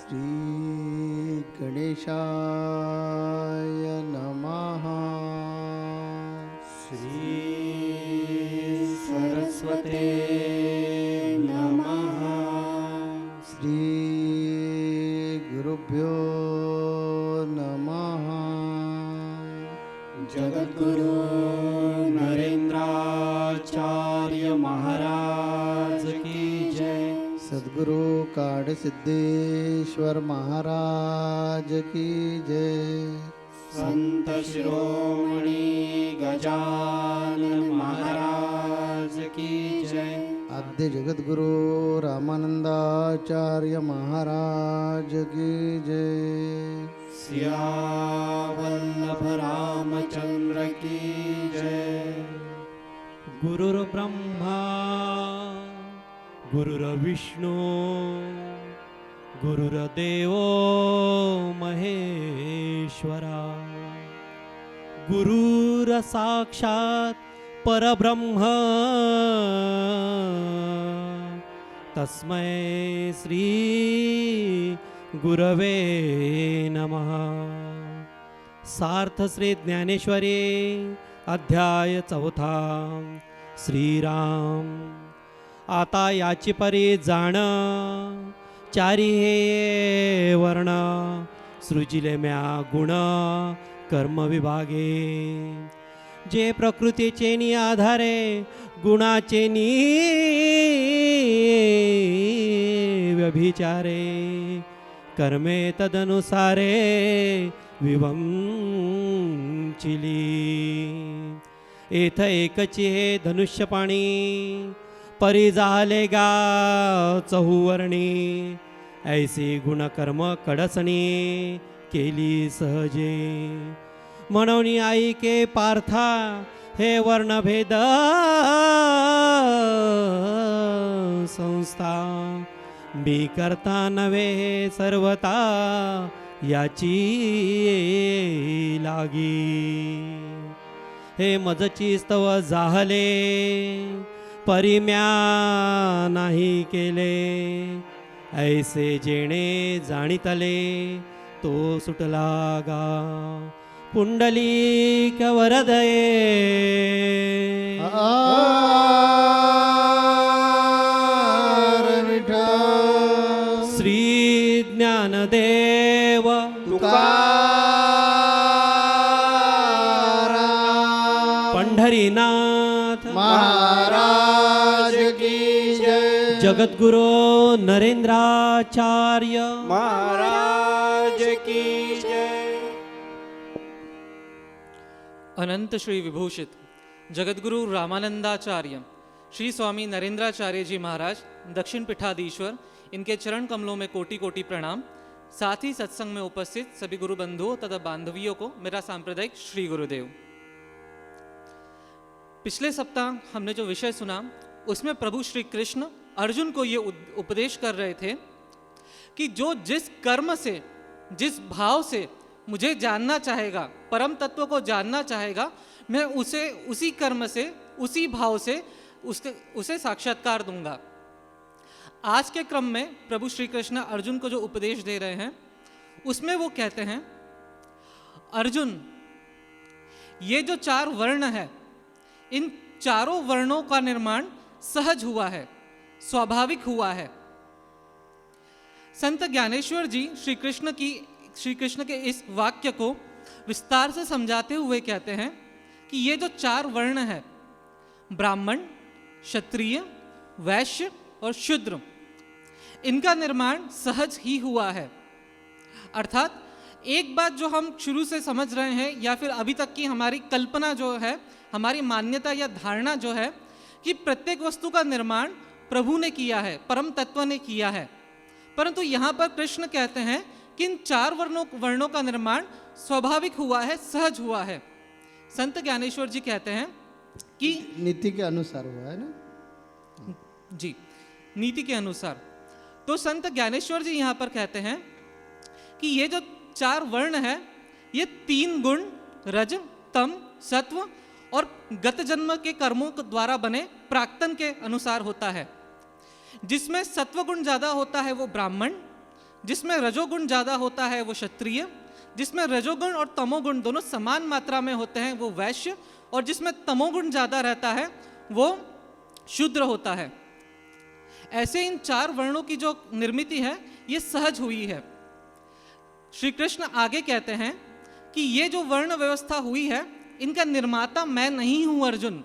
श्री गणेशाय नमः। श्री सरस्वते नमः। श्री गुरुभ्यो नमः। जगद्गुरु नरेंद्राचार्य महाराज की जय। सद्गुरु काड सिद्धेश्वर महाराज की जय। संत शिरोमणि गजानन महाराज की जय। आद्य जगद्गुरु रामानंदाचार्य महाराज की जय। सियावल्लभ रामचंद्र की जय। गुरुर्ब्रह्मा गुरुर्विष्णु गुरुर्देवो महेश्वरा गुरुर्साक्षात् परब्रह्म तस्मै श्री गुरवे नमः। सार्थ श्री ज्ञानेश्वरी अध्याय 4 श्रीराम। आता याची परी जाण चारी हे वर्ण सृजिले म्या गुण कर्म विभागे। जे प्रकृतीचे नी आधारे गुणाचे नी व्यभिचारे कर्मे तदनुसारे विवंचिली। एथ एकची हे धनुष्यपाणी परी झाले गा चहुवर्णी। ऐसी गुणकर्म कडसणी केली सहजे। म्हणून आई के पार्था हे वर्णभेद संस्था। मी करता नवे सर्वता याची लागी। हे मजची स्तव जाहले परिम्या नाही केले। ऐसे जेणे जाणितले तो सुटला गा पुंडलिक वरदये। श्री ज्ञानदेव तुकाराम पंढरीनाथ महाराज की जय। जगद्गुरु नरेंद्राचार्य महाराज की जय। अनंत श्री विभूषित जगद्गुरु रामानंदाचार्य श्री स्वामी नरेंद्राचार्य जी महाराज दक्षिण पीठाधीश्वर, इनके चरण कमलों में कोटि कोटि प्रणाम। साथ ही सत्संग में उपस्थित सभी गुरु बंधुओं तथा बांधवियों को मेरा सांप्रदायिक श्री गुरुदेव। पिछले सप्ताह हमने जो विषय सुना उसमें प्रभु श्री कृष्ण अर्जुन को ये उपदेश कर रहे थे कि जो जिस कर्म से जिस भाव से मुझे जानना चाहेगा, परम तत्व को जानना चाहेगा, मैं उसे उसी कर्म से उसी भाव से उसे साक्षात्कार दूंगा। आज के क्रम में प्रभु श्री कृष्ण अर्जुन को जो उपदेश दे रहे हैं उसमें वो कहते हैं, अर्जुन ये जो 4 वर्ण है, इन चारों वर्णों का निर्माण सहज हुआ है, स्वाभाविक हुआ है। संत ज्ञानेश्वर जी श्री कृष्ण के इस वाक्य को विस्तार से समझाते हुए कहते हैं कि ये जो 4 वर्ण है, ब्राह्मण, क्षत्रिय, वैश्य और शूद्र, इनका निर्माण सहज ही हुआ है। अर्थात एक बात जो हम शुरू से समझ रहे हैं या फिर अभी तक की हमारी कल्पना जो है, हमारी मान्यता या धारणा जो है कि प्रत्येक वस्तु का निर्माण प्रभु ने किया है, परम तत्व ने किया है। परंतु यहाँ पर कृष्ण कहते हैं कि इन 4 वर्णों का निर्माण स्वाभाविक हुआ है, सहज हुआ है। संत ज्ञानेश्वर जी कहते हैं कि नीति के अनुसार हुआ है ना जी, नीति के अनुसार। तो संत ज्ञानेश्वर जी यहाँ पर कहते हैं कि ये जो 4 वर्ण है, ये 3 गुण रज, तम, सत्व और गत जन्म के कर्मों द्वारा बने प्राक्तन के अनुसार होता है। जिसमें सत्व गुण ज़्यादा होता है वो ब्राह्मण, जिसमें रजोगुण ज़्यादा होता है वो क्षत्रिय, जिसमें रजोगुण और तमोगुण दोनों समान मात्रा में होते हैं वो वैश्य, और जिसमें तमोगुण ज़्यादा रहता है वो शूद्र होता है। ऐसे इन 4 वर्णों की जो निर्मिति है ये सहज हुई है। श्री कृष्ण आगे कहते हैं कि ये जो वर्ण व्यवस्था हुई है इनका निर्माता मैं नहीं हूं अर्जुन।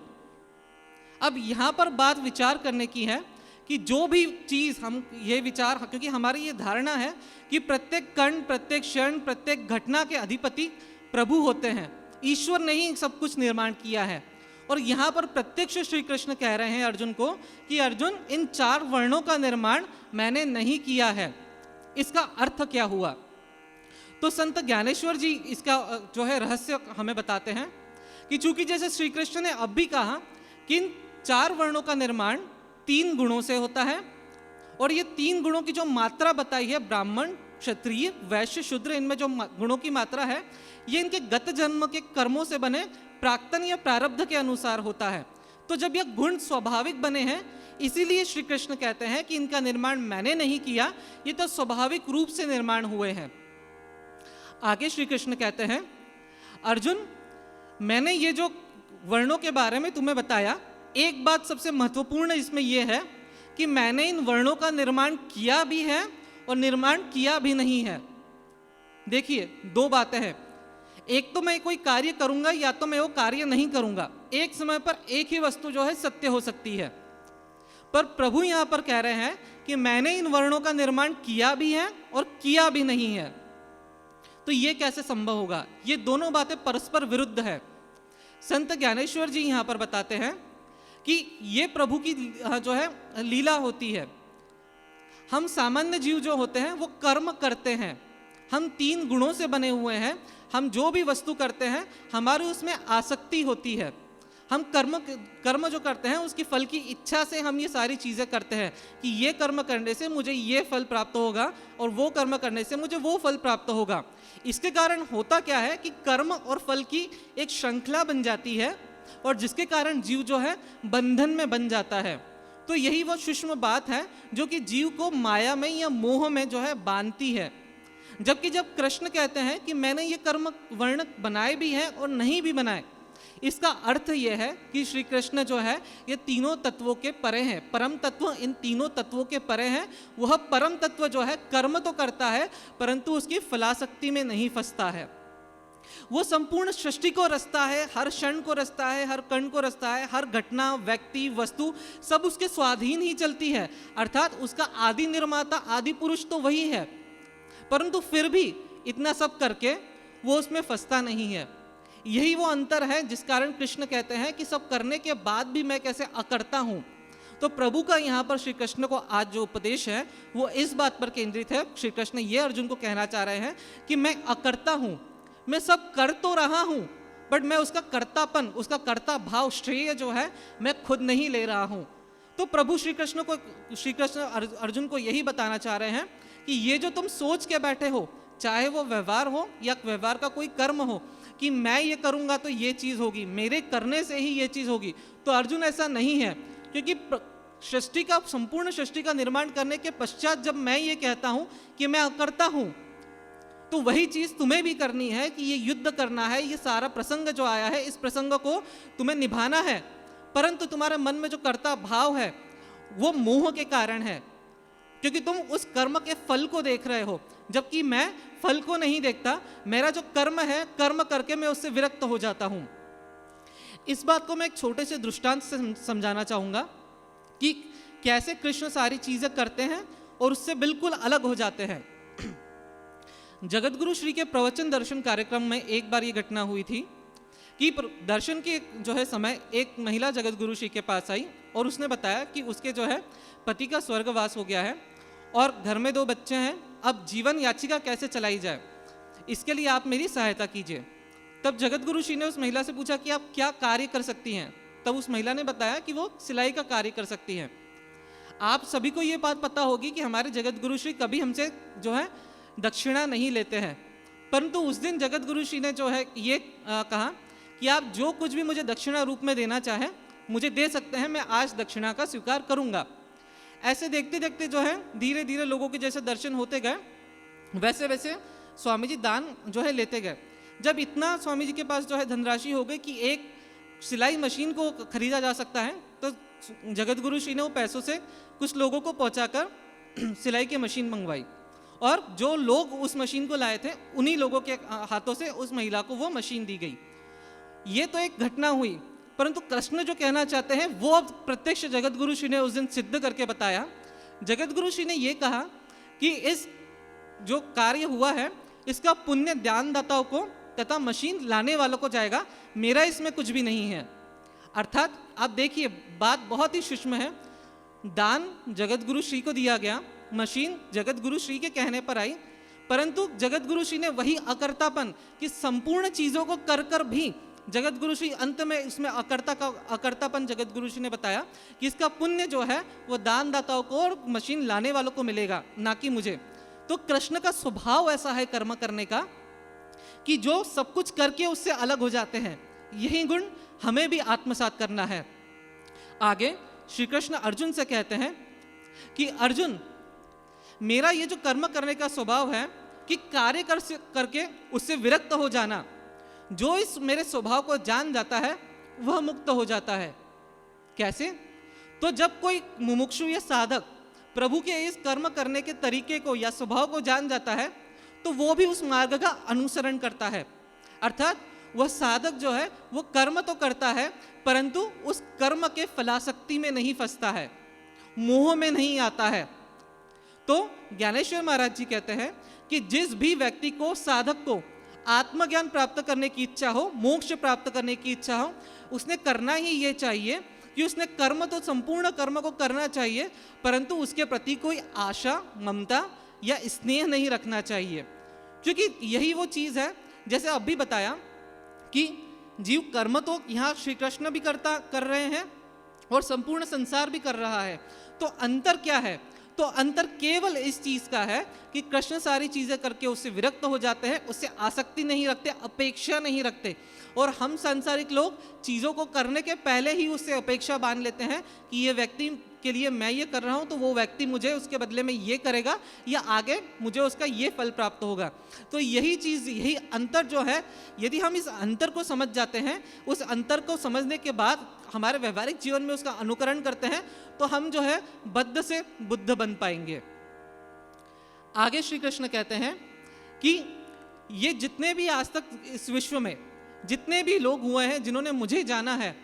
अब यहाँ पर बात विचार करने की है कि जो भी चीज़ हम ये विचार, क्योंकि हमारी ये धारणा है कि प्रत्येक कण, प्रत्येक क्षण, प्रत्येक घटना के अधिपति प्रभु होते हैं, ईश्वर ने ही सब कुछ निर्माण किया है। और यहाँ पर प्रत्यक्ष श्री कृष्ण कह रहे हैं अर्जुन को कि अर्जुन इन 4 वर्णों का निर्माण मैंने नहीं किया है। इसका अर्थ क्या हुआ? तो संत ज्ञानेश्वर जी इसका जो है रहस्य हमें बताते हैं कि चूंकि जैसे श्री कृष्ण ने अब भी कहा कि इन 4 वर्णों का निर्माण 3 गुणों से होता है, और ये 3 गुणों की जो मात्रा बताई है, ब्राह्मण, क्षत्रिय, वैश्य, शूद्र, इनमें जो गुणों की मात्रा है ये इनके गत जन्म के कर्मों से बने प्राक्तन या प्रारब्ध के अनुसार होता है। तो जब यह गुण स्वाभाविक बने हैं, इसीलिए श्री कृष्ण कहते हैं कि इनका निर्माण मैंने नहीं किया, ये तो स्वाभाविक रूप से निर्माण हुए हैं। आगे श्री कृष्ण कहते हैं, अर्जुन मैंने ये जो वर्णों के बारे में तुम्हें बताया, एक बात सबसे महत्वपूर्ण इसमें यह है कि मैंने इन वर्णों का निर्माण किया भी है और निर्माण किया भी नहीं है। देखिए 2 बातें हैं, एक तो मैं कोई कार्य करूंगा या तो मैं वो कार्य नहीं करूंगा। एक समय पर एक ही वस्तु जो है सत्य हो सकती है, पर प्रभु यहां पर कह रहे हैं कि मैंने इन वर्णों का निर्माण किया भी है और किया भी नहीं है। तो ये कैसे संभव होगा? ये दोनों बातें परस्पर विरुद्ध है। संत ज्ञानेश्वर जी यहां पर बताते हैं कि ये प्रभु की जो है लीला होती है। हम सामान्य जीव जो होते हैं वो कर्म करते हैं, हम 3 गुणों से बने हुए हैं। हम जो भी वस्तु करते हैं हमारी उसमें आसक्ति होती है। हम कर्म जो करते हैं उसकी फल की इच्छा से हम ये सारी चीज़ें करते हैं कि ये कर्म करने से मुझे ये फल प्राप्त होगा और वो कर्म करने से मुझे वो फल प्राप्त होगा। इसके कारण होता क्या है कि कर्म और फल की एक श्रृंखला बन जाती है, और जिसके कारण जीव जो है बंधन में बन जाता है। तो यही वो सूक्ष्म बात है जो कि जीव को माया में या मोह में जो है बांधती है। जबकि जब कृष्ण कहते हैं कि मैंने ये कर्म वर्ण बनाए भी हैं और नहीं भी बनाए, इसका अर्थ यह है कि श्री कृष्ण जो है ये तीनों तत्वों के परे हैं। परम तत्व इन तीनों तत्वों के परे हैं। वह परम तत्व जो है कर्म तो करता है परंतु उसकी फलासक्ति में नहीं फंसता है। वो संपूर्ण सृष्टि को रचता है, हर क्षण को रचता है, हर कण को रचता है, हर घटना, व्यक्ति, वस्तु सब उसके स्वाधीन ही चलती है। अर्थात उसका आदि निर्माता, आदि पुरुष तो वही है, परंतु फिर भी इतना सब करके वो उसमें फंसता नहीं है। यही वो अंतर है जिस कारण कृष्ण कहते हैं कि सब करने के बाद भी मैं कैसे अकर्ता हूं। तो प्रभु का यहाँ पर श्री कृष्ण को आज जो उपदेश है वो इस बात पर केंद्रित है। श्री कृष्ण ये अर्जुन को कहना चाह रहे हैं कि मैं अकर्ता हूं, मैं सब कर तो रहा हूं, बट मैं उसका कर्तापन, उसका कर्ता भाव, श्रेय जो है मैं खुद नहीं ले रहा हूं। तो प्रभु श्री कृष्ण अर्जुन को यही बताना चाह रहे हैं कि ये जो तुम सोच के बैठे हो, चाहे वो व्यवहार हो या व्यवहार का कोई कर्म हो, कि मैं ये करूंगा तो ये चीज होगी, मेरे करने से ही ये चीज होगी, तो अर्जुन ऐसा नहीं है। क्योंकि सृष्टि का, संपूर्ण सृष्टि का निर्माण करने के पश्चात जब मैं ये कहता हूं कि मैं अकर्ता हूं, तो वही चीज तुम्हें भी करनी है कि ये युद्ध करना है। ये सारा प्रसंग जो आया है, इस प्रसंग को तुम्हें निभाना है, परंतु तुम्हारे मन में जो कर्ता भाव है वो मोह के कारण है, क्योंकि तुम उस कर्म के फल को देख रहे हो, जबकि मैं फल को नहीं देखता। मेरा जो कर्म है, कर्म करके मैं उससे विरक्त हो जाता हूं। इस बात को मैं एक छोटे से दृष्टांत से समझाना चाहूंगा कि कैसे कृष्ण सारी चीजें करते हैं और उससे बिल्कुल अलग हो जाते हैं। जगतगुरु श्री के प्रवचन दर्शन कार्यक्रम में एक बार ये घटना हुई थी कि दर्शन के जो है समय एक महिला जगतगुरु श्री के पास आई और उसने बताया कि उसके जो है पति का स्वर्गवास हो गया है और घर में 2 बच्चे हैं। अब जीवन याचिका कैसे चलाई जाए, इसके लिए आप मेरी सहायता कीजिए। तब जगतगुरु श्री ने उस महिला से पूछा कि आप क्या कार्य कर सकती हैं। तब उस महिला ने बताया कि वो सिलाई का कार्य कर सकती हैं। आप सभी को ये बात पता होगी कि हमारे जगतगुरु श्री कभी हमसे जो है दक्षिणा नहीं लेते हैं, परंतु उस दिन जगतगुरु श्री ने जो है ये कहा कि आप जो कुछ भी मुझे दक्षिणा रूप में देना चाहें मुझे दे सकते हैं, मैं आज दक्षिणा का स्वीकार करूंगा। ऐसे देखते देखते जो है धीरे धीरे लोगों के जैसे दर्शन होते गए वैसे वैसे स्वामी जी दान जो है लेते गए। जब इतना स्वामी जी के पास जो है धनराशि हो गई कि एक सिलाई मशीन को खरीदा जा सकता है, तो जगत गुरु श्री ने वो पैसों से कुछ लोगों को पहुंचाकर सिलाई की मशीन मंगवाई, और जो लोग उस मशीन को लाए थे उन्हीं लोगों के हाथों से उस महिला को वो मशीन दी गई। ये तो एक घटना हुई, परंतु कृष्ण जो कहना चाहते हैं वो अब प्रत्यक्ष जगत गुरु श्री ने उस दिन सिद्ध करके बताया। जगत गुरु श्री ने ये कहा कि इस जो कार्य हुआ है इसका पुण्य दानदाताओं को तथा मशीन लाने वालों को जाएगा, मेरा इसमें कुछ भी नहीं है। अर्थात आप देखिए बात बहुत ही सूक्ष्म है। दान जगत गुरु श्री को दिया गया, मशीन जगत गुरु श्री के कहने पर आई, परंतु जगत गुरु श्री ने वही अकर्तापन कि संपूर्ण चीजों को कर कर भी जगत गुरु श्री अंत में इसमें अकर्तापन जगत गुरु श्री ने बताया कि इसका पुण्य जो है वो दानदाताओं को और मशीन लाने वालों को मिलेगा, ना कि मुझे। तो कृष्ण का स्वभाव ऐसा है कर्म करने का कि जो सब कुछ करके उससे अलग हो जाते हैं। यही गुण हमें भी आत्मसात करना है। आगे श्री कृष्ण अर्जुन से कहते हैं कि अर्जुन, मेरा ये जो कर्म करने का स्वभाव है कि कार्य करके उससे विरक्त हो जाना, जो इस मेरे स्वभाव को जान जाता है वह मुक्त हो जाता है। कैसे? तो जब कोई मुमुक्षु या साधक प्रभु के इस कर्म करने के तरीके को या स्वभाव को जान जाता है तो वो भी उस मार्ग का अनुसरण करता है। अर्थात वह साधक जो है वो कर्म तो करता है परंतु उस कर्म के फलासक्ति में नहीं फंसता है, मोह में नहीं आता है। तो ज्ञानेश्वर महाराज जी कहते हैं कि जिस भी व्यक्ति को, साधक को आत्मज्ञान प्राप्त करने की इच्छा हो, मोक्ष प्राप्त करने की इच्छा हो, उसने करना ही ये चाहिए कि उसने कर्म तो संपूर्ण कर्म को करना चाहिए परंतु उसके प्रति कोई आशा, ममता या स्नेह नहीं रखना चाहिए। क्योंकि यही वो चीज है, जैसे अभी बताया कि जीव कर्म तो यहाँ श्री कृष्ण भी कर रहे हैं और संपूर्ण संसार भी कर रहा है। तो अंतर क्या है? तो अंतर केवल इस चीज का है कि कृष्ण सारी चीजें करके उससे विरक्त हो जाते हैं, उससे आसक्ति नहीं रखते, अपेक्षा नहीं रखते। और हम सांसारिक लोग चीजों को करने के पहले ही उससे अपेक्षा बांध लेते हैं कि ये व्यक्ति के लिए मैं ये कर रहा हूं तो वो व्यक्ति मुझे उसके बदले में ये करेगा या आगे मुझे उसका ये फल प्राप्त होगा। तो यही चीज, यही अंतर जो है, यदि हम इस अंतर को समझ जाते हैं, उस अंतर को समझने के बाद हमारे व्यवहारिक जीवन में उसका अनुकरण करते हैं तो हम जो है बद्ध से बुद्ध बन पाएंगे। आगे श्री कृष्ण कहते हैं कि ये जितने भी आज तक इस विश्व में जितने भी लोग हुए हैं जिन्होंने मुझे जाना है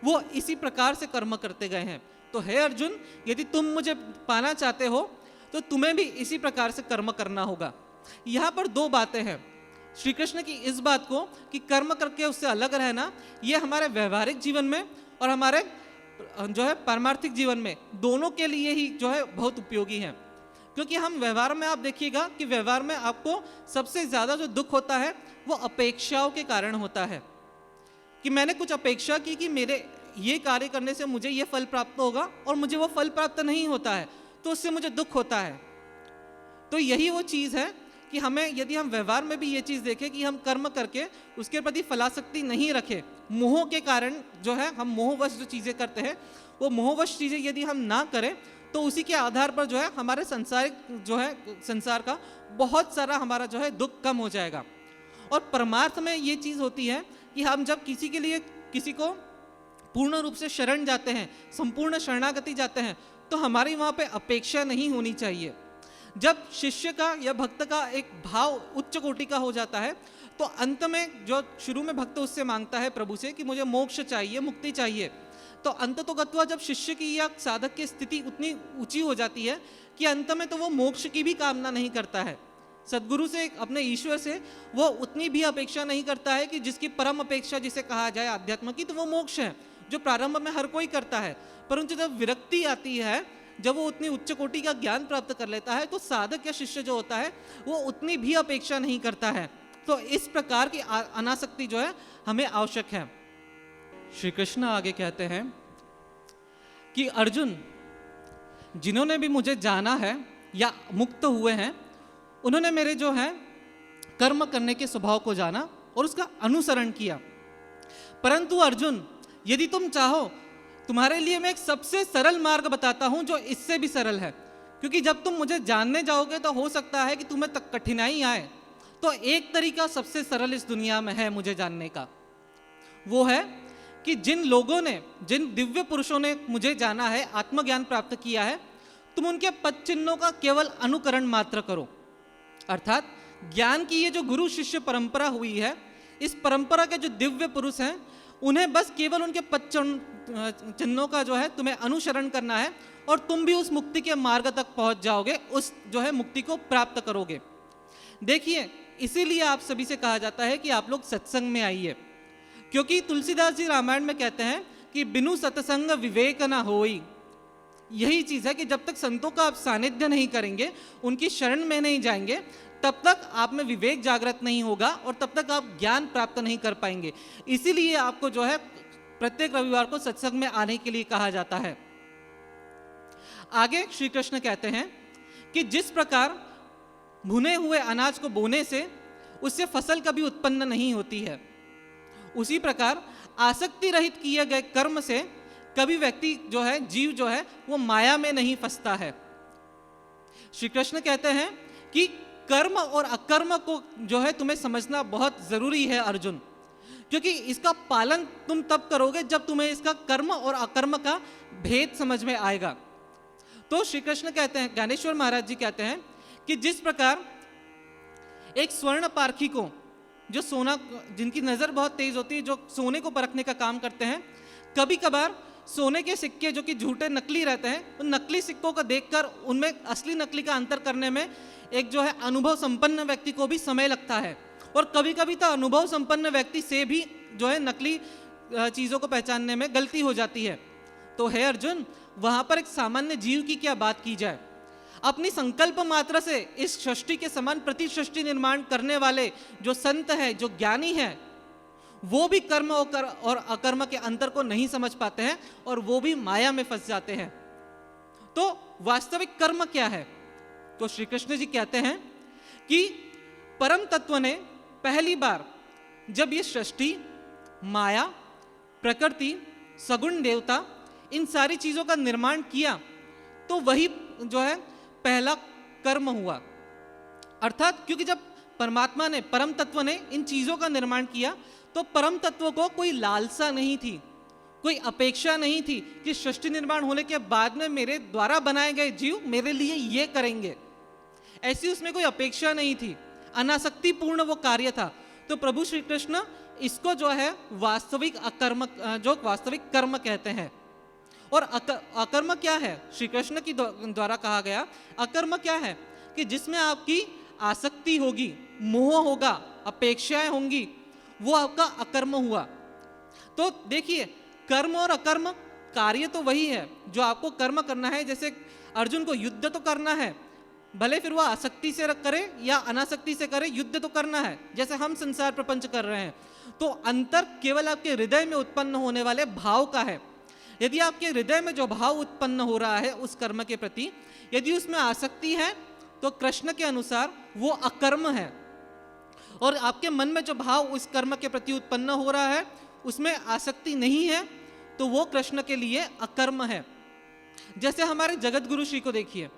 वो इसी प्रकार से कर्म करते गए हैं। तो हे अर्जुन, यदि तुम मुझे पाना चाहते हो तो तुम्हें भी इसी प्रकार से कर्म करना होगा। यहाँ पर दो बातें हैं श्री कृष्ण की इस बात को कि कर्म करके उससे अलग रहना, ये हमारे व्यवहारिक जीवन में और हमारे जो है पारमार्थिक जीवन में दोनों के लिए ही जो है बहुत उपयोगी है। क्योंकि हम व्यवहार में, आप देखिएगा कि व्यवहार में आपको सबसे ज्यादा जो दुख होता है वो अपेक्षाओं के कारण होता है कि मैंने कुछ अपेक्षा की कि मेरे ये कार्य करने से मुझे ये फल प्राप्त होगा और मुझे वो फल प्राप्त नहीं होता है तो उससे मुझे दुख होता है। तो यही वो चीज है कि हमें, यदि हम व्यवहार में भी ये चीज देखें कि हम कर्म करके उसके प्रति फलासक्ति नहीं रखे, मोह के कारण जो है हम मोहवश जो चीजें करते हैं वो मोहवश चीजें यदि हम ना करें तो उसी के आधार पर जो है हमारे संसारिक जो है संसार का बहुत सारा हमारा जो है दुख कम हो जाएगा। और परमार्थ में ये चीज होती है कि हम जब किसी के लिए, किसी को पूर्ण रूप से शरण जाते हैं, संपूर्ण शरणागति जाते हैं, तो हमारी वहां पे अपेक्षा नहीं होनी चाहिए। जब शिष्य का या भक्त का एक भाव उच्च कोटि का हो जाता है तो अंत में जो शुरू में भक्त उससे मांगता है प्रभु से कि मुझे मोक्ष चाहिए, मुक्ति चाहिए, तो अंत तो गत्वा जब शिष्य की या साधक की स्थिति उतनी ऊंची हो जाती है कि अंत में तो वो मोक्ष की भी कामना नहीं करता है, सदगुरु से, अपने ईश्वर से वो उतनी भी अपेक्षा नहीं करता है कि जिसकी परम अपेक्षा जिसे कहा जाए अध्यात्म की, तो वो मोक्ष है जो प्रारंभ में हर कोई करता है। परंतु जब विरक्ति आती है, जब वो उतनी उच्च कोटि का ज्ञान प्राप्त कर लेता है तो साधक या शिष्य जो होता है वो उतनी भी अपेक्षा नहीं करता है। तो इस प्रकार की अनासक्ति जो है हमें आवश्यक है। श्री कृष्ण आगे कहते हैं कि अर्जुन, जिन्होंने भी मुझे जाना है या मुक्त हुए हैं उन्होंने मेरे जो है कर्म करने के स्वभाव को जाना और उसका अनुसरण किया। परंतु अर्जुन, यदि तुम चाहो, तुम्हारे लिए मैं एक सबसे सरल मार्ग बताता हूं जो इससे भी सरल है। क्योंकि जब तुम मुझे जानने जाओगे तो हो सकता है कि तुम्हें तक कठिनाई आए। तो एक तरीका सबसे सरल इस दुनिया में है मुझे जानने का, वो है कि जिन लोगों ने, जिन दिव्य पुरुषों ने मुझे जाना है, आत्मज्ञान प्राप्त किया है, तुम उनके पद चिन्हों का केवल अनुकरण मात्र करो। अर्थात ज्ञान की ये जो गुरु शिष्य परंपरा हुई है, इस परंपरा के जो दिव्य पुरुष हैं, उन्हें बस केवल उनके पद चिन्हों का जो है तुम्हें अनुसरण करना है और तुम भी उस मुक्ति के मार्ग तक पहुंच जाओगे, उस जो है मुक्ति को प्राप्त करोगे। देखिए, इसीलिए आप सभी से कहा जाता है कि आप लोग सत्संग में आइए, क्योंकि तुलसीदास जी रामायण में कहते हैं कि बिनु सत्संग विवेक न होई। यही चीज है कि जब तक संतों का आप सानिध्य नहीं करेंगे, उनकी शरण में नहीं जाएंगे, तब तक आप में विवेक जागृत नहीं होगा और तब तक आप ज्ञान प्राप्त नहीं कर पाएंगे। इसीलिए आपको जो है प्रत्येक रविवार को सत्संग में आने के लिए कहा जाता है। आगे श्री कृष्ण कहते हैं कि जिस प्रकार भुने हुए अनाज को बोने से उससे फसल कभी उत्पन्न नहीं होती है, उसी प्रकार आसक्ति रहित किए गए कर्म से कभी व्यक्ति जो है, जीव जो है, वो माया में नहीं फंसता है। श्री कृष्ण कहते हैं कि कर्म और अकर्म को जो है तुम्हें समझना बहुत जरूरी है अर्जुन, क्योंकि इसका पालन तुम तब करोगे जब तुम्हें इसका कर्म और अकर्म का भेद समझ में आएगा। तो श्री कृष्ण कहते हैं, ज्ञानेश्वर महाराज जी कहते हैं कि जिस प्रकार एक स्वर्ण पारखी को, जो सोना, जिनकी नजर बहुत तेज होती है, जो सोने को परखने का काम करते हैं, कभी कभार सोने के सिक्के जो कि झूठे नकली रहते हैं, उन नकली सिक्कों को देखकर उनमें असली नकली का अंतर करने में एक जो है अनुभव संपन्न व्यक्ति को भी समय लगता है, और कभी कभी तो अनुभव संपन्न व्यक्ति से भी जो है नकली चीजों को पहचानने में गलती हो जाती है। तो है अर्जुन, वहां पर एक सामान्य जीव की क्या बात की जाए, अपनी संकल्प मात्र से इस सृष्टि के समान प्रति सृष्टि निर्माण करने वाले जो संत है, जो ज्ञानी है, वो भी कर्म और अकर्म के अंतर को नहीं समझ पाते हैं और वो भी माया में फंस जाते हैं। तो वास्तविक कर्म क्या है? तो श्री कृष्ण जी कहते हैं कि परम तत्व ने पहली बार जब ये सृष्टि, माया, प्रकृति, सगुण देवता, इन सारी चीजों का निर्माण किया, तो वही जो है पहला कर्म हुआ। अर्थात क्योंकि जब परमात्मा ने, परम तत्व ने इन चीजों का निर्माण किया, तो परम तत्व को कोई लालसा नहीं थी, कोई अपेक्षा नहीं थी कि सृष्टि निर्माण होने के बाद में मेरे द्वारा बनाए गए जीव मेरे लिए ये करेंगे, ऐसी उसमें कोई अपेक्षा नहीं थी। अनासक्ति पूर्ण वो कार्य था। तो प्रभु श्री कृष्ण इसको जो है वास्तविक अकर्म, जो वास्तविक कर्म कहते हैं। और अकर्म क्या है? श्री कृष्ण की द्वारा कहा गया अकर्म क्या है कि जिसमें आपकी आसक्ति होगी, मोह होगा, अपेक्षाएं होंगी, वो आपका अकर्म हुआ। तो देखिए, कर्म और अकर्म कार्य तो वही है जो आपको कर्म करना है। जैसे अर्जुन को युद्ध तो करना है, भले फिर वह आसक्ति से करे या अनासक्ति से करे, युद्ध तो करना है, जैसे हम संसार प्रपंच कर रहे हैं। तो अंतर केवल आपके हृदय में उत्पन्न होने वाले भाव का है। यदि आपके हृदय में जो भाव उत्पन्न हो रहा है उस कर्म के प्रति, यदि उसमें आसक्ति है, तो कृष्ण के अनुसार वो अकर्म है। और आपके मन में जो भाव उस कर्म के प्रति उत्पन्न हो रहा है उसमें आसक्ति नहीं है, तो वो कृष्ण के लिए अकर्म है। जैसे हमारे जगत गुरु श्री को देखिए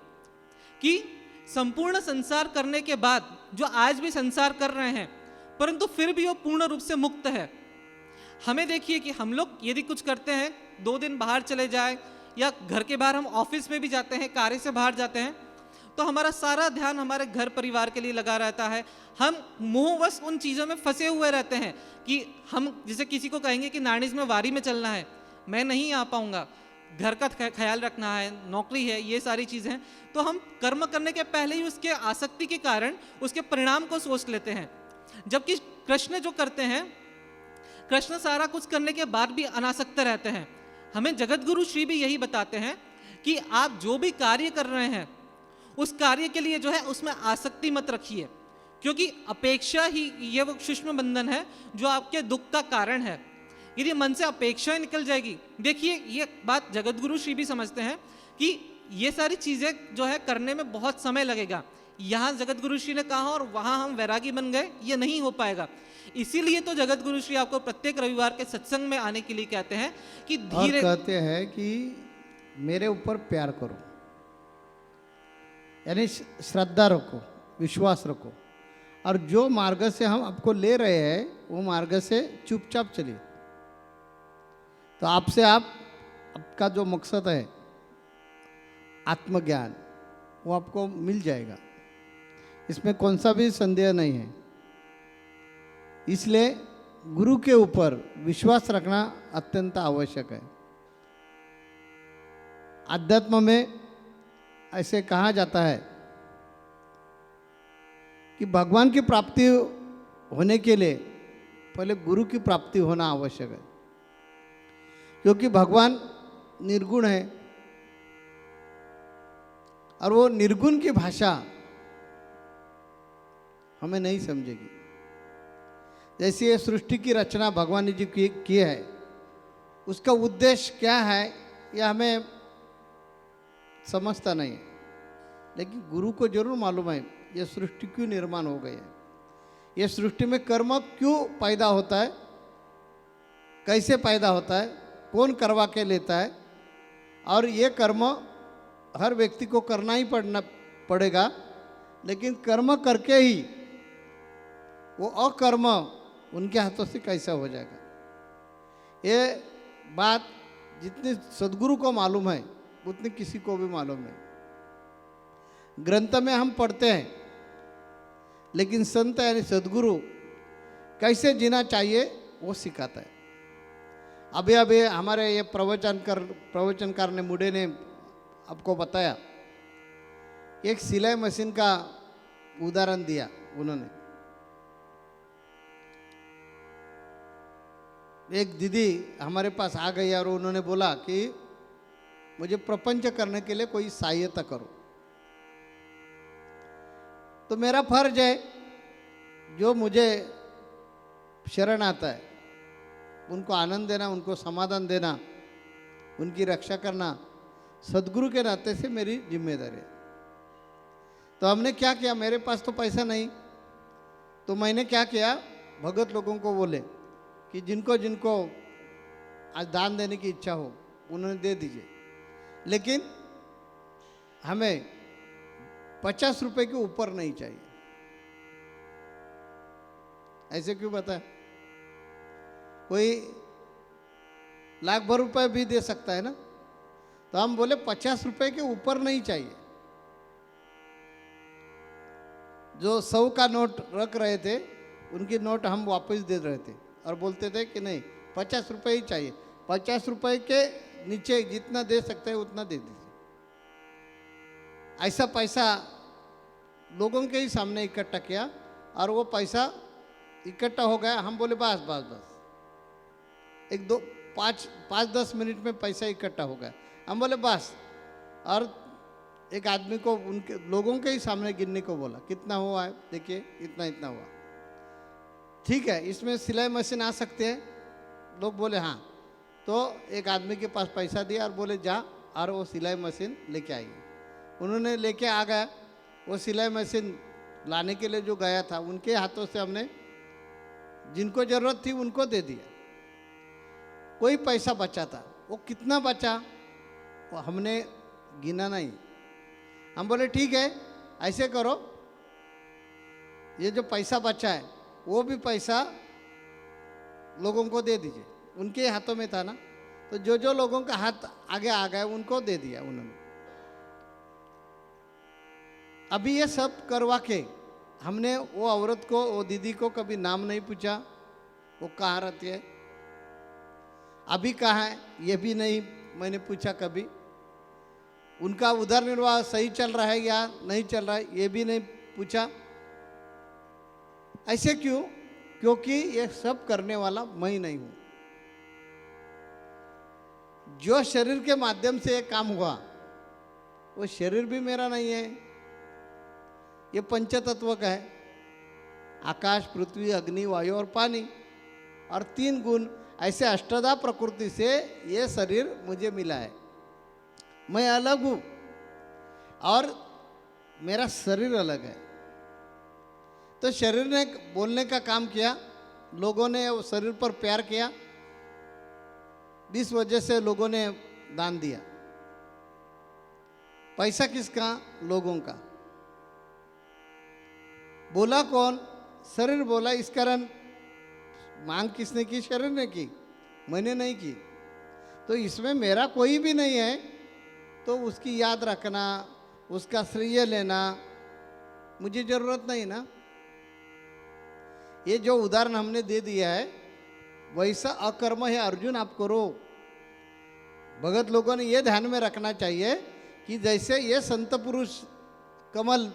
कि संपूर्ण संसार करने के बाद जो आज भी संसार कर रहे हैं, परंतु फिर भी वो पूर्ण रूप से मुक्त है। हमें देखिए कि हम लोग यदि कुछ करते हैं, 2 दिन बाहर चले जाए या घर के बाहर, हम ऑफिस में भी जाते हैं, कार्य से बाहर जाते हैं, तो हमारा सारा ध्यान हमारे घर परिवार के लिए लगा रहता है। हम मोहवश उन चीज़ों में फंसे हुए रहते हैं कि हम जैसे किसी को कहेंगे कि नानिज में वारी में चलना है, मैं नहीं आ पाऊंगा, घर का ख्याल रखना है, नौकरी है, ये सारी चीज़ें हैं। तो हम कर्म करने के पहले ही उसके आसक्ति के कारण उसके परिणाम को सोच लेते हैं। जबकि कृष्ण जो करते हैं, कृष्ण सारा कुछ करने के बाद भी अनासक्त रहते हैं। हमें जगत गुरु श्री भी यही बताते हैं कि आप जो भी कार्य कर रहे हैं उस कार्य के लिए जो है उसमें आसक्ति मत रखिए, क्योंकि अपेक्षा ही ये वो सूक्ष्म बंधन है जो आपके दुख का कारण है। यदि मन से अपेक्षा निकल जाएगी, देखिए ये बात जगत गुरु श्री भी समझते हैं कि ये सारी चीजें जो है करने में बहुत समय लगेगा। यहाँ जगत गुरु श्री ने कहा और वहां हम वैरागी बन गए, ये नहीं हो पाएगा। इसीलिए तो जगत गुरु श्री आपको प्रत्येक रविवार के सत्संग में आने के लिए कहते हैं कि धीरे, कहते हैं कि मेरे ऊपर प्यार करो, यानी श्रद्धा रखो, विश्वास रखो, और जो मार्ग से हम आपको ले रहे हैं वो मार्ग से चुपचाप चलिए। तो आपसे आपका जो मकसद है आत्मज्ञान, वो आपको मिल जाएगा, इसमें कौन सा भी संदेह नहीं है। इसलिए गुरु के ऊपर विश्वास रखना अत्यंत आवश्यक है। अध्यात्म में ऐसे कहा जाता है कि भगवान की प्राप्ति होने के लिए पहले गुरु की प्राप्ति होना आवश्यक है, क्योंकि भगवान निर्गुण है और वो निर्गुण की भाषा हमें नहीं समझेगी। जैसे ये सृष्टि की रचना भगवान ने जी की है, उसका उद्देश्य क्या है यह हमें समझता नहीं है, लेकिन गुरु को जरूर मालूम है ये सृष्टि क्यों निर्माण हो गई है, ये सृष्टि में कर्म क्यों पैदा होता है, कैसे पैदा होता है, कौन करवा के लेता है, और ये कर्म हर व्यक्ति को करना ही पड़ेगा। लेकिन कर्म करके ही वो अकर्म उनके हाथों से कैसा हो जाएगा। ये बात जितनी सदगुरु को मालूम है उतनी किसी को भी मालूम नहीं। ग्रंथ में हम पढ़ते हैं, लेकिन संत यानी सदगुरु कैसे जीना चाहिए वो सिखाता है। अभी अभी हमारे ये प्रवचनकार ने मुडे ने आपको बताया, एक सिलाई मशीन का उदाहरण दिया उन्होंने। एक दीदी हमारे पास आ गई और उन्होंने बोला कि मुझे प्रपंच करने के लिए कोई सहायता करो। तो मेरा फर्ज है जो मुझे शरण आता है उनको आनंद देना, उनको समाधान देना, उनकी रक्षा करना सदगुरु के नाते से मेरी जिम्मेदारी है। तो हमने क्या किया, मेरे पास तो पैसा नहीं, तो मैंने क्या किया, भगत लोगों को बोले कि जिनको जिनको आज दान देने की इच्छा हो उन्होंने दे दीजिए, लेकिन हमें 50 रुपए के ऊपर नहीं चाहिए। ऐसे क्यों बता, कोई लाख भर रुपए भी दे सकता है ना, तो हम बोले 50 रुपए के ऊपर नहीं चाहिए। जो 100 का नोट रख रहे थे उनकी नोट हम वापस दे रहे थे और बोलते थे कि नहीं 50 रुपए ही चाहिए, 50 रुपए के नीचे जितना दे सकते हैं उतना दे दीजिए। ऐसा पैसा लोगों के ही सामने इकट्ठा किया और वो पैसा इकट्ठा हो गया। हम बोले बस बस बस, एक दो 5-10 मिनट में पैसा इकट्ठा हो गया। हम बोले बस, और एक आदमी को उनके लोगों के ही सामने गिनने को बोला, कितना हुआ है देखिए, इतना इतना हुआ। ठीक है, इसमें सिलाई मशीन आ सकते हैं, लोग बोले हाँ। तो एक आदमी के पास पैसा दिया और बोले जा और वो सिलाई मशीन लेके आइए। उन्होंने लेके आ गया, वो सिलाई मशीन लाने के लिए जो गया था उनके हाथों से हमने जिनको ज़रूरत थी उनको दे दिया। कोई पैसा बचा था, वो कितना बचा वो हमने गिना नहीं। हम बोले ठीक है, ऐसे करो, ये जो पैसा बचा है वो भी पैसा लोगों को दे दीजिए। उनके हाथों में था ना, तो जो जो लोगों का हाथ आगे आ गए उनको दे दिया उन्होंने। अभी ये सब करवा के हमने वो औरत को, वो दीदी को कभी नाम नहीं पूछा, वो कहाँ रहती है, अभी कहाँ है ये भी नहीं मैंने पूछा कभी। उनका उधर निर्वाह सही चल रहा है या नहीं चल रहा है ये भी नहीं पूछा। ऐसे क्यों? क्योंकि ये सब करने वाला मैं ही नहीं हूं। जो शरीर के माध्यम से ये काम हुआ वो शरीर भी मेरा नहीं है, ये पंचतत्व का है, आकाश, पृथ्वी, अग्नि, वायु और पानी, और 3 गुण। ऐसे अष्टधा प्रकृति से ये शरीर मुझे मिला है। मैं अलग हूं और मेरा शरीर अलग है। तो शरीर ने बोलने का काम किया, लोगों ने उस शरीर पर प्यार किया, इस वजह से लोगों ने दान दिया। पैसा किसका? लोगों का। बोला कौन? शरीर बोला। इस कारण मांग किसने की? शरीर ने की, मैंने नहीं की। तो इसमें मेरा कोई भी नहीं है, तो उसकी याद रखना, उसका श्रेय लेना मुझे जरूरत नहीं ना। ये जो उदाहरण हमने दे दिया है वैसा अकर्म है अर्जुन आप करो। भगत लोगों ने ये ध्यान में रखना चाहिए कि जैसे ये संत पुरुष कमल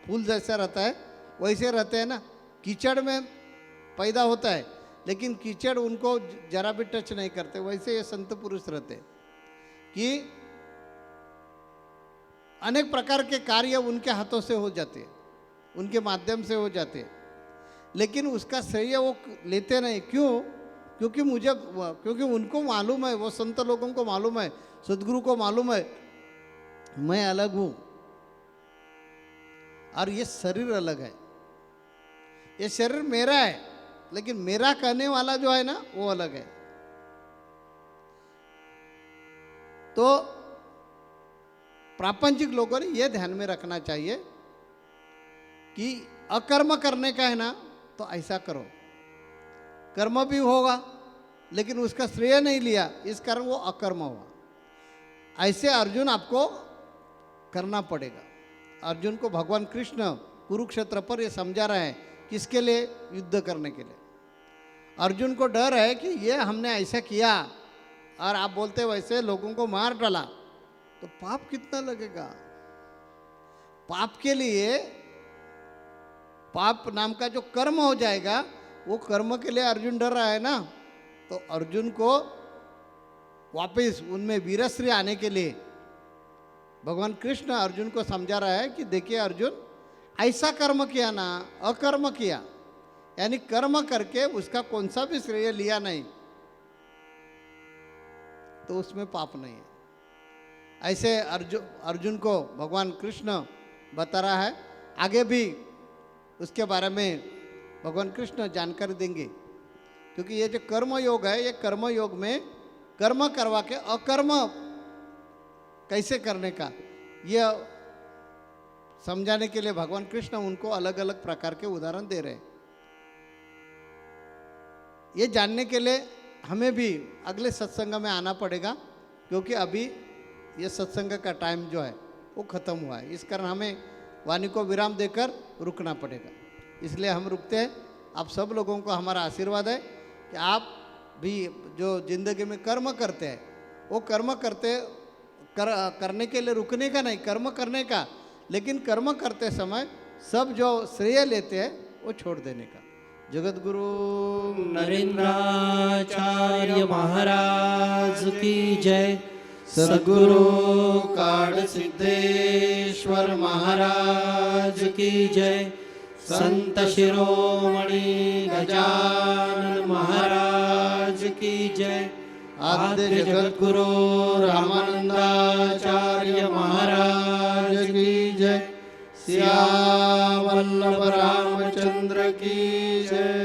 फूल जैसा रहता है वैसे रहते हैं ना। कीचड़ में पैदा होता है लेकिन कीचड़ उनको जरा भी टच नहीं करते, वैसे ये संत पुरुष रहते कि अनेक प्रकार के कार्य उनके हाथों से हो जाते हैं, उनके माध्यम से हो जाते हैं, लेकिन उसका श्रेय वो लेते नहीं। क्यों? क्योंकि उनको मालूम है, वो संत लोगों को मालूम है, सदगुरु को मालूम है मैं अलग हूं और ये शरीर अलग है। ये शरीर मेरा है लेकिन मेरा कहने वाला जो है ना वो अलग है। तो प्रापंचिक लोगों ने यह ध्यान में रखना चाहिए कि अकर्म करने का है ना तो ऐसा करो, कर्म भी होगा लेकिन उसका श्रेय नहीं लिया, इस कारण वो अकर्म हुआ। ऐसे अर्जुन आपको करना पड़ेगा। अर्जुन को भगवान कृष्ण कुरुक्षेत्र पर ये समझा रहे हैं, किसके लिए? युद्ध करने के लिए। अर्जुन को डर है कि ये हमने ऐसा किया और आप बोलते वैसे लोगों को मार डाला तो पाप कितना लगेगा। पाप के लिए, पाप नाम का जो कर्म हो जाएगा वो कर्म के लिए अर्जुन डर रहा है ना। तो अर्जुन को वापस उनमें वीरश्री आने के लिए भगवान कृष्ण अर्जुन को समझा रहा है कि देखिए अर्जुन, ऐसा कर्म किया ना, अकर्म किया, यानी कर्म करके उसका कौन सा भी श्रेय लिया नहीं तो उसमें पाप नहीं है। ऐसे अर्जुन को भगवान कृष्ण बता रहा है। आगे भी उसके बारे में भगवान कृष्ण जानकारी देंगे, क्योंकि ये जो कर्म योग है, ये कर्म योग में कर्म करवा के अकर्म कैसे करने का ये समझाने के लिए भगवान कृष्ण उनको अलग अलग प्रकार के उदाहरण दे रहे हैं। ये जानने के लिए हमें भी अगले सत्संग में आना पड़ेगा, क्योंकि अभी ये सत्संग का टाइम जो है वो ख़त्म हुआ है। इस कारण हमें वाणी को विराम देकर रुकना पड़ेगा, इसलिए हम रुकते हैं। आप सब लोगों को हमारा आशीर्वाद है कि आप भी जो जिंदगी में कर्म करते हैं वो कर्म करने के लिए रुकने का नहीं, कर्म करने का, लेकिन कर्म करते समय सब जो श्रेय लेते हैं वो छोड़ देने का। जगत गुरु नरेंद्राचार्य महाराज की जय। सद्गुरु काड़ सिद्धेश्वर महाराज की जय। संत शिरोमणि गजानन महाराज की जय। आद्य जगत गुरु रामानंदाचार्य महाराज की जय। श्याम वल्लभ रामचंद्र की जय।